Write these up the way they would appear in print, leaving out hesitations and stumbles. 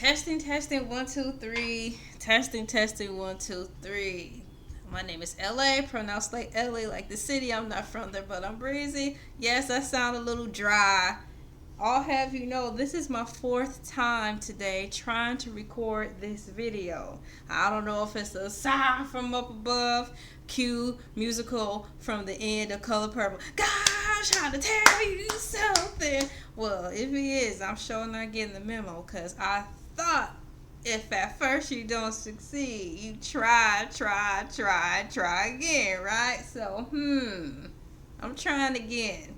Testing, 1, 2, 3. Testing, 1, 2, 3. My name is LA, pronounced like LA, like the city. I'm not from there, but I'm breezy. Yes, I sound a little dry. I'll have you know, this is my fourth time today trying to record this video. I don't know if it's a sign from up above, cue musical from the end of Color Purple. Gosh, trying to tell you something. Well, if he is, I'm sure not getting the memo, because I thought if at first you don't succeed, you try again, right? So, I'm trying again.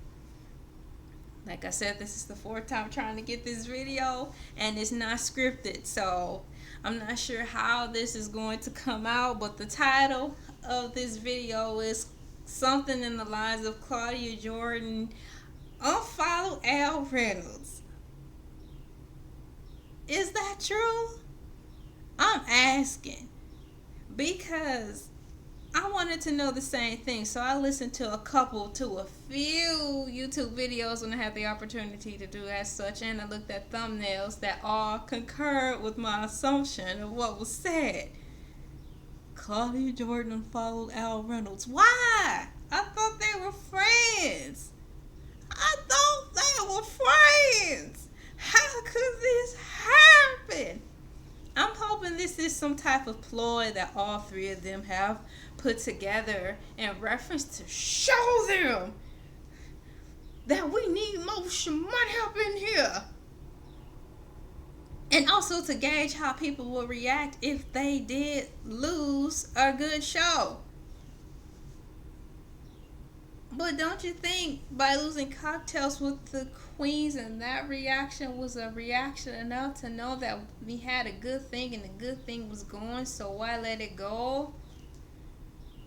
Like I said, this is the fourth time trying to get this video, and it's not scripted, so I'm not sure how this is going to come out, but the title of this video is something in the lines of Claudia Jordan, unfollow Reynolds. Is that true? I'm asking because I wanted to know the same thing, so I listened to a few YouTube videos when I had the opportunity to do as such, and I looked at thumbnails that all concurred with my assumption of what was said. Claudia Jordan followed Reynolds. Why? I thought they were friends. How could this happen? I'm hoping this is some type of ploy that all three of them have put together in reference to show them that we need motion money up in here. And also to gauge how people will react if they did lose a good show. But don't you think by losing cocktails with the queens and that reaction was a reaction enough to know that we had a good thing and the good thing was going, so why let it go?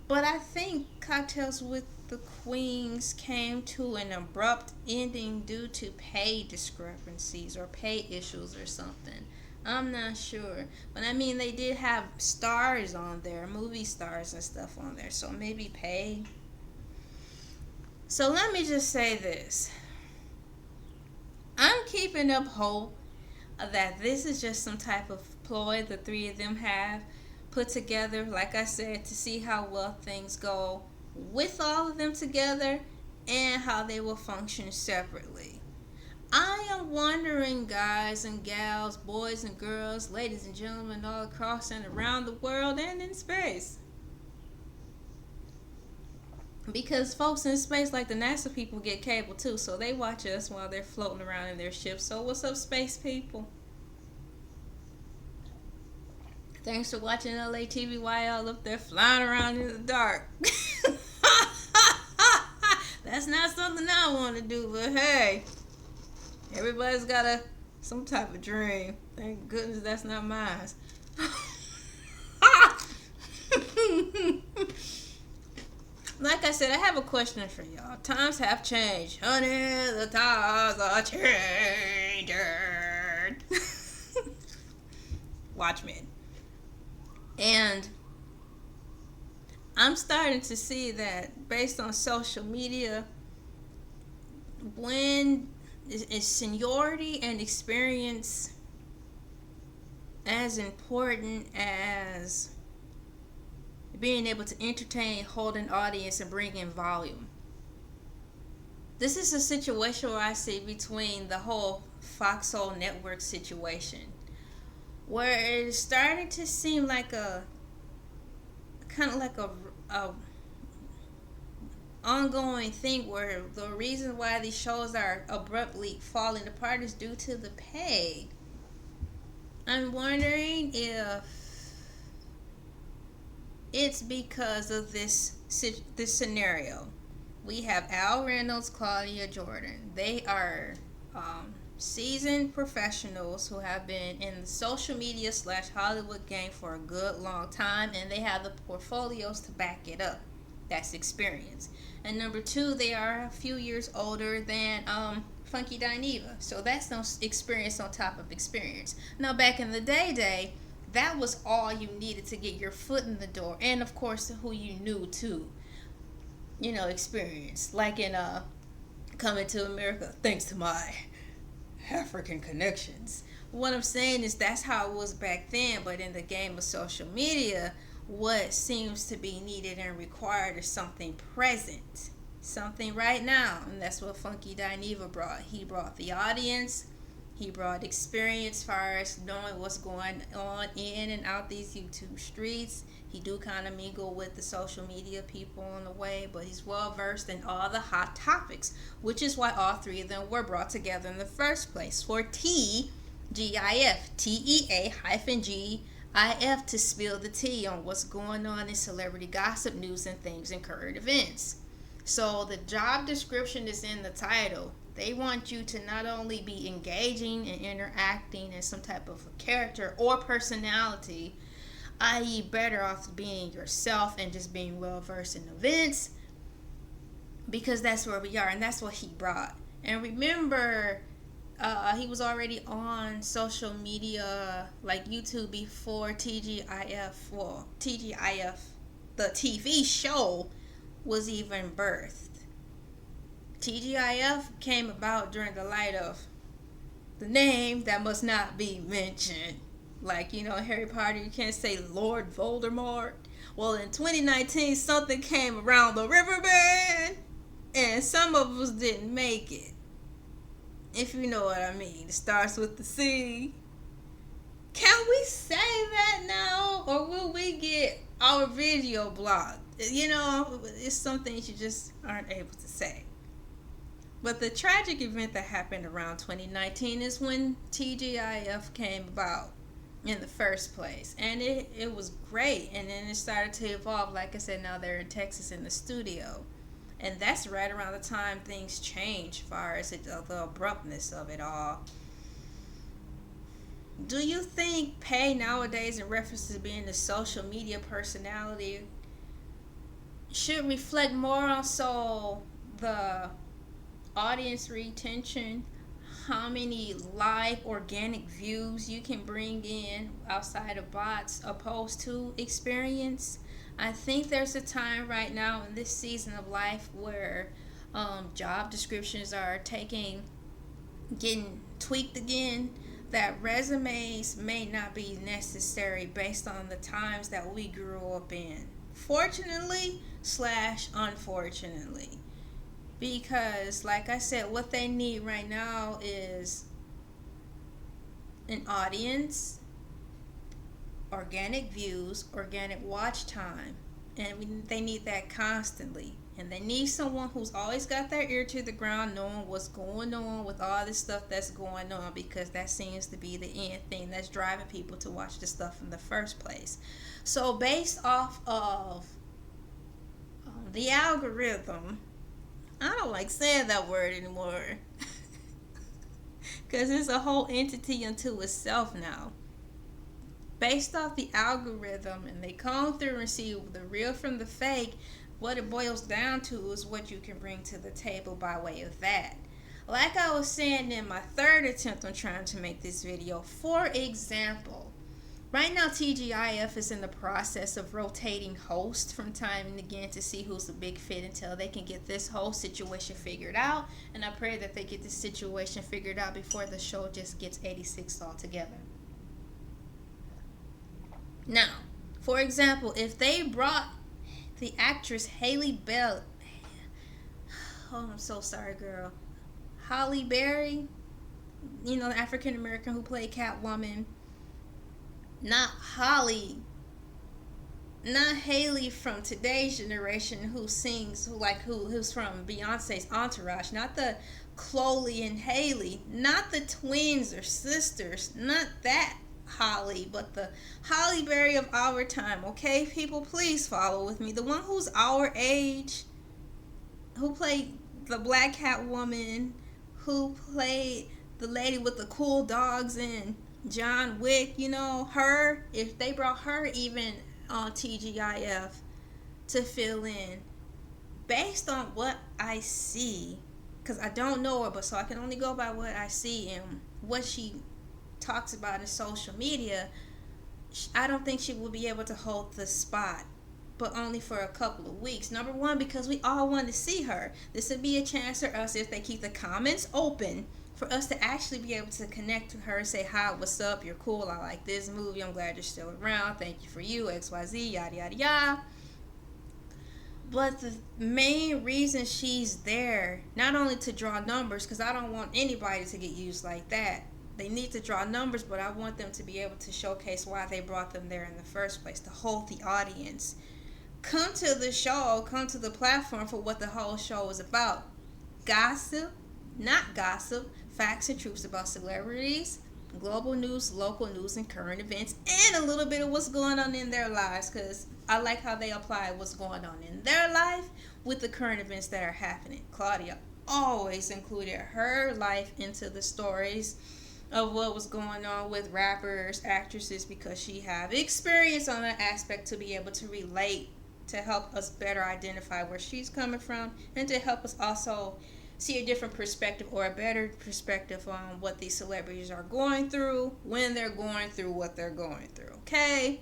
But I think cocktails with the queens came to an abrupt ending due to pay discrepancies or pay issues or something. I'm not sure. But I mean, they did have stars on there, movie stars and stuff on there, so maybe pay. So let me just say this. I'm keeping up hope that this is just some type of ploy the three of them have put together, like I said, to see how well things go with all of them together and how they will function separately. I am wondering, guys and gals, boys and girls, ladies and gentlemen all across and around the world and in space. Because folks in space, like the NASA people, get cable too, so they watch us while they're floating around in their ships. So what's up, space people? Thanks for watching Elay TV while y'all up there flying around in the dark. That's not something I want to do, but hey, everybody's got some type of dream. Thank goodness that's not mine. Like I said, I have a question for y'all. Times have changed. Honey, the times are changing. Watchmen. And I'm starting to see that based on social media, when is seniority and experience as important as being able to entertain, hold an audience, and bring in volume? This is a situation where I see between the whole Foxhole Network situation, where it's starting to seem like a kind of like a ongoing thing, where the reason why these shows are abruptly falling apart is due to the pay. I'm wondering if it's because of this scenario. We have Reynolds, Claudia Jordan. They are seasoned professionals who have been in the social media / Hollywood game for a good long time, and they have the portfolios to back it up. That's experience. And number two, they are a few years older than Funky Dineva, so that's no experience on top of experience. Now, back in the day, that was all you needed to get your foot in the door, and of course who you knew too, experience, like in Coming to America, thanks to my African connections. What I'm saying is that's how it was back then, but in the game of social media, what seems to be needed and required is something present, something right now, and that's what Funky Dineva brought. He brought the audience, he brought experience as far as knowing what's going on in and out these YouTube streets. He do kind of mingle with the social media people on the way, but he's well versed in all the hot topics, which is why all three of them were brought together in the first place for Tea-GIF, TEA-GIF, to spill the tea on what's going on in celebrity gossip, news, and things and current events. So the job description is in the title. They want you to not only be engaging and interacting as some type of character or personality, i.e. better off being yourself and just being well versed in events, because that's where we are, and that's what he brought. And remember, he was already on social media like YouTube before Tea-GIF. Well, Tea-GIF, the TV show, was even birthed. Tea-GIF came about during the light of the name that must not be mentioned. Like, Harry Potter, you can't say Lord Voldemort. Well, in 2019, something came around the riverbed, and some of us didn't make it. If you know what I mean. It starts with the C. Can we say that now? Or will we get our video blocked? It's some things you just aren't able to say. But the tragic event that happened around 2019 is when Tea-GIF came about in the first place, and it was great, and then it started to evolve. Like I said, now they're in Texas in the studio, and that's right around the time things change as far as the abruptness of it all. Do you think pay nowadays in reference to being a social media personality should reflect more on the audience retention, how many live organic views you can bring in outside of bots opposed to experience? I think there's a time right now in this season of life where job descriptions are getting tweaked again, that resumes may not be necessary based on the times that we grew up in. Fortunately / unfortunately. Because, like I said, what they need right now is an audience, organic views, organic watch time. And they need that constantly. And they need someone who's always got their ear to the ground, knowing what's going on with all this stuff that's going on, because that seems to be the end thing that's driving people to watch the stuff in the first place. So based off of the algorithm, I don't like saying that word anymore because it's a whole entity unto itself now. Based off the algorithm, and they comb through and see the real from the fake, what it boils down to is what you can bring to the table by way of that. Like I was saying in my third attempt on trying to make this video, for example, right now Tea-GIF is in the process of rotating hosts from time and again to see who's a big fit until they can get this whole situation figured out. And I pray that they get this situation figured out before the show just gets 86 altogether. Now, for example, if they brought the actress Halle Bell, oh, I'm so sorry, girl, Halle Berry, the African American who played Catwoman, not Haley from today's generation who sings, who's from Beyonce's entourage, not the Chloe and Haley, not the twins or sisters, not that Holly, but the Halle Berry of our time. Okay, people, please follow with me. The one who's our age, who played the Black Catwoman, who played the lady with the cool dogs in John Wick, her, if they brought her even on Tea-GIF to fill in, based on what I see, because I don't know her, but so I can only go by what I see and what she talks about in social media, I don't think she will be able to hold the spot, but only for a couple of weeks. Number one, because we all want to see her. This would be a chance for us, if they keep the comments open, for us to actually be able to connect with her, say, hi, what's up, you're cool, I like this movie, I'm glad you're still around, thank you for you, XYZ, yada, yada, yada. But the main reason she's there, not only to draw numbers, because I don't want anybody to get used like that. They need to draw numbers, but I want them to be able to showcase why they brought them there in the first place, to hold the audience. Come to the show, come to the platform for what the whole show is about. Gossip, not gossip, facts and truths about celebrities, global news, local news, and current events, and a little bit of what's going on in their lives, because I like how they apply what's going on in their life with the current events that are happening. Claudia always included her life into the stories of what was going on with rappers, actresses, because she have experience on that aspect to be able to relate, to help us better identify where she's coming from, and to help us also see a different perspective, or a better perspective on what these celebrities are going through when they're going through what they're going through. Okay?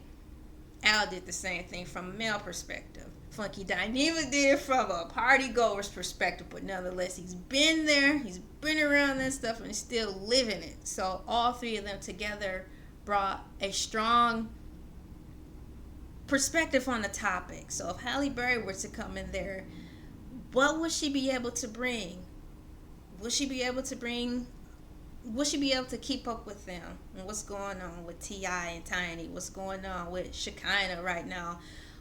Al did the same thing from a male perspective. Funky Dynamic did it from a party goer's perspective, but nonetheless, he's been there, he's been around that stuff, and he's still living it. So all three of them together brought a strong perspective on the topic. So if Halle Berry were to come in there, what would she be able to bring? Would she be able to keep up with them? And what's going on with T.I. and Tiny? What's going on with Shekinah right now?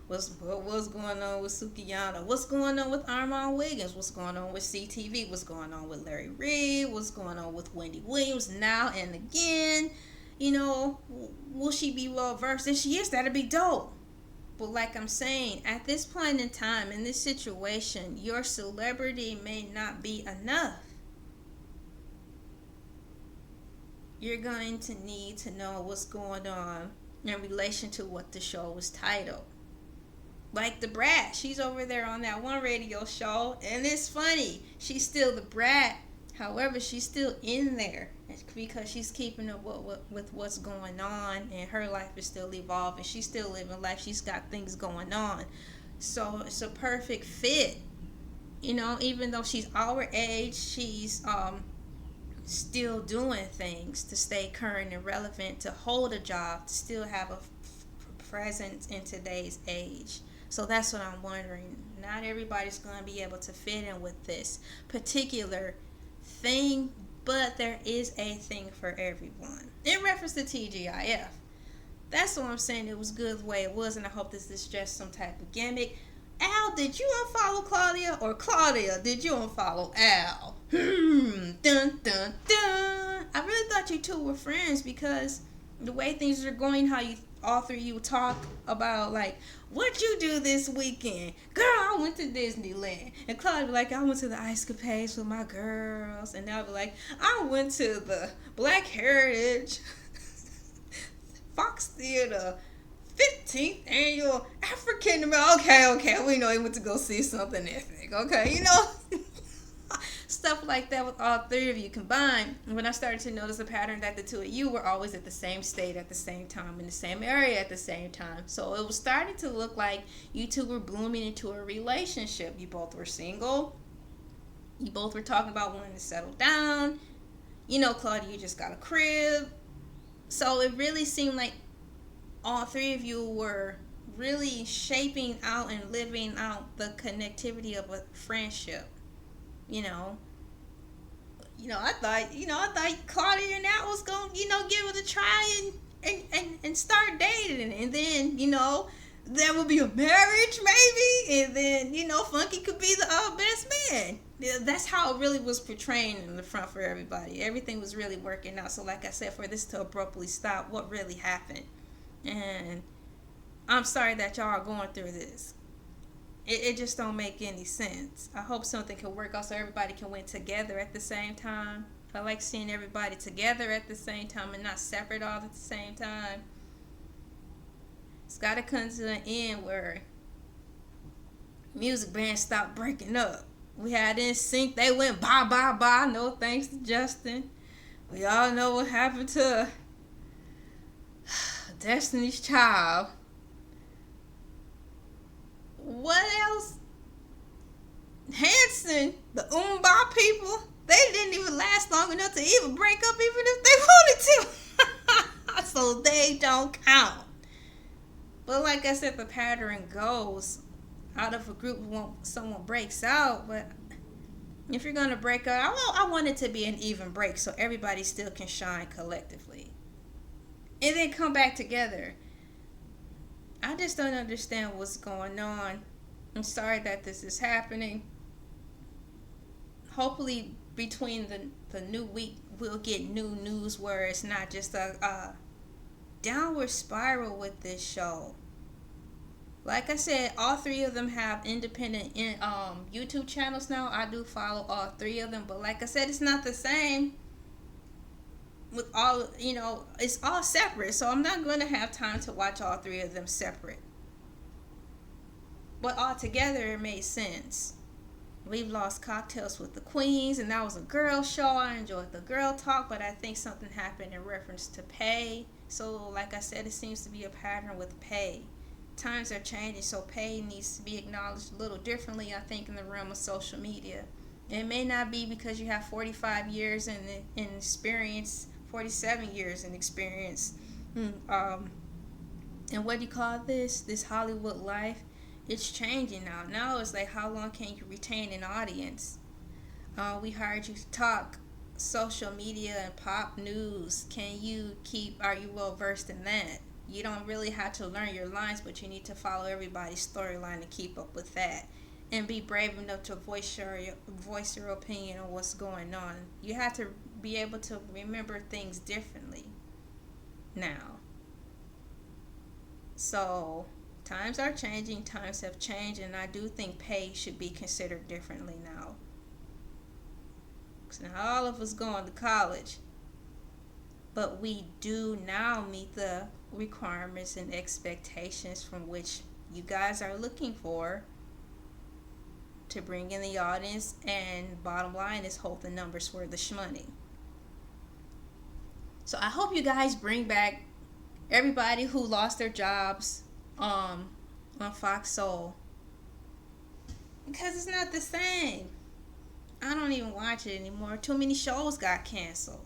What's going on with Sukiyana? What's going on with Armand Wiggins? What's going on with CTV? What's going on with Larry Reid? What's going on with Wendy Williams now and again? You know, will she be well versed? If she is, that'd be dope. But like I'm saying, at this point in time, in this situation, your celebrity may not be enough. You're going to need to know what's going on in relation to what the show was titled. Like the Brat, she's over there on that one radio show, and it's funny. She's still the Brat. However, she's still in there because she's keeping up with what's going on, and her life is still evolving. She's still living life. She's got things going on. So it's a perfect fit. You know, even though she's our age, she's still doing things to stay current and relevant, to hold a job, to still have a presence in today's age. So that's what I'm wondering. Not everybody's going to be able to fit in with this particular thing, but there is a thing for everyone. In reference to Tea-GIF, that's what I'm saying. It was good the way it was, and I hope this is just some type of gimmick. Al, did you unfollow Claudia, or Claudia, did you unfollow Al? Dun dun dun. I really thought you two were friends, because the way things are going, how you all three of you talk about, like, what you do this weekend? Girl, I went to Disneyland. And Claudia be like, I went to the Ice Capades with my girls. And I'll be like, I went to the Black Heritage Fox Theater 15th annual African American. Okay, we know he went to go see something ethnic. Okay, you know. Stuff like that with all three of you combined. When I started to notice a pattern that the two of you were always at the same state at the same time, in the same area at the same time. So it was starting to look like you two were blooming into a relationship. You both were single. You both were talking about wanting to settle down. You know, Claudia, you just got a crib. So it really seemed like all three of you were really shaping out and living out the connectivity of a friendship. You know, I thought Claudia and Al was gonna, give it a try and start dating, and then, there would be a marriage maybe, and then, Funky could be the best man. Yeah, that's how it really was portraying in the front for everybody. Everything was really working out. So like I said, for this to abruptly stop, what really happened? And I'm sorry that y'all are going through this. It just don't make any sense. I hope something can work out so everybody can win together at the same time. I like seeing everybody together at the same time and not separate all at the same time. It's got to come to an end where music bands stop breaking up. We had NSYNC. They went bye, bye, bye. No thanks to Justin. We all know what happened to Destiny's Child. What else? Hanson, the Oomba people, They didn't even last long enough to even break up, even if they wanted to. So they don't count. But like I said, the pattern goes out of a group, someone breaks out. But if you're going to break up, I want it to be an even break so everybody still can shine collectively. And then come back together. I just don't understand what's going on. I'm sorry that this is happening. Hopefully between the new week we'll get new news where it's not just a downward spiral with this show. Like I said, all three of them have independent YouTube channels now. I do follow all three of them, but like I said, it's not the same with all, it's all separate. So I'm not going to have time to watch all three of them separate. But all together, it made sense. We've lost Cocktails with the Queens, and that was a girl show. I enjoyed the girl talk, but I think something happened in reference to pay. So like I said, it seems to be a pattern with pay. Times are changing, so pay needs to be acknowledged a little differently, I think, in the realm of social media. It may not be because you have 45 years in experience, 47 years in experience. And what do you call this? This Hollywood life? It's changing now. Now it's like, how long can you retain an audience? We hired you to talk social media and pop news. Are you well versed in that? You don't really have to learn your lines, but you need to follow everybody's storyline and keep up with that. And be brave enough to voice your opinion on what's going on. You have to be able to remember things differently now. So times are changing, times have changed, and I do think pay should be considered differently now. Because now all of us going to college, but we do now meet the requirements and expectations from which you guys are looking for to bring in the audience, and bottom line is hold the numbers for the shmoney. So I hope you guys bring back everybody who lost their jobs on Fox Soul, because it's not the same. I don't even watch it anymore. Too many shows got canceled.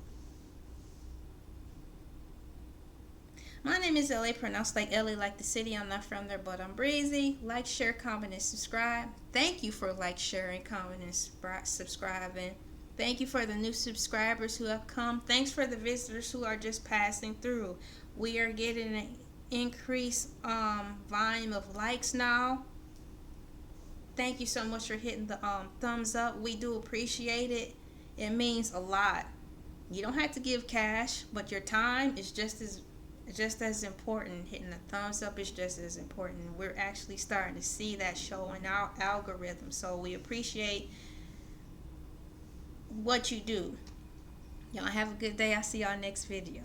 My name is LA, pronounced like LA, like the city. I'm not from there, but I'm breezy. Like, share, comment, and subscribe. Thank you for like, sharing, comment, and subscribing. Thank you for the new subscribers who have come. Thanks for the visitors who are just passing through. We are getting an increased volume of likes now. Thank you so much for hitting the thumbs up. We do appreciate it. It means a lot. You don't have to give cash, but your time is just as important. Hitting the thumbs up is just as important. We're actually starting to see that show in our algorithm, so we appreciate what you do. Y'all have a good day. I'll see y'all next video.